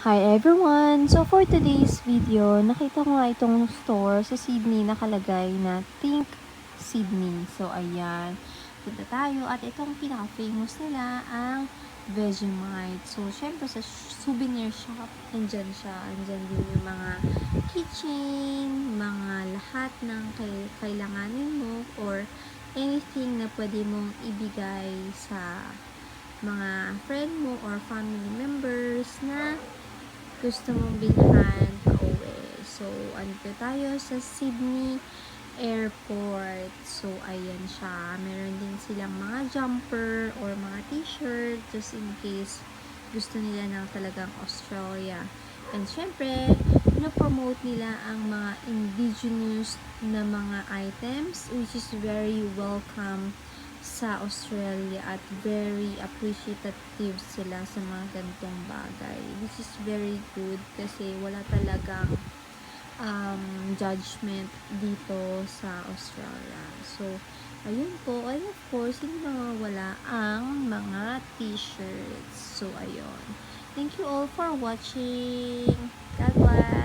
Hi everyone! So for today's video, nakita ko nga itong store sa Sydney nakalagay na Think Sydney. So ayan, punta tayo at itong pinaka-famous nila ang Vegemite. So syempre sa souvenir shop, nandyan siya. Nandyan din yung mga keychain, mga lahat ng kailanganin mo or anything na pwede mong ibigay sa mga friend mo or family members na gusto mong bilhan pa-uwi. So, andito tayo sa Sydney Airport. So, ayan siya. Meron din silang mga jumper or mga t-shirt just in case gusto nila ng talagang Australia. And syempre, na-promote nila ang mga indigenous na mga items which is very welcome sa Australia at very appreciative sila sa mga ganitong bagay, which is very good kasi wala talagang judgment dito sa Australia. So, ayun po, and of course, hindi mawawala ang mga t-shirts. So, ayun. Thank you all for watching. God bless!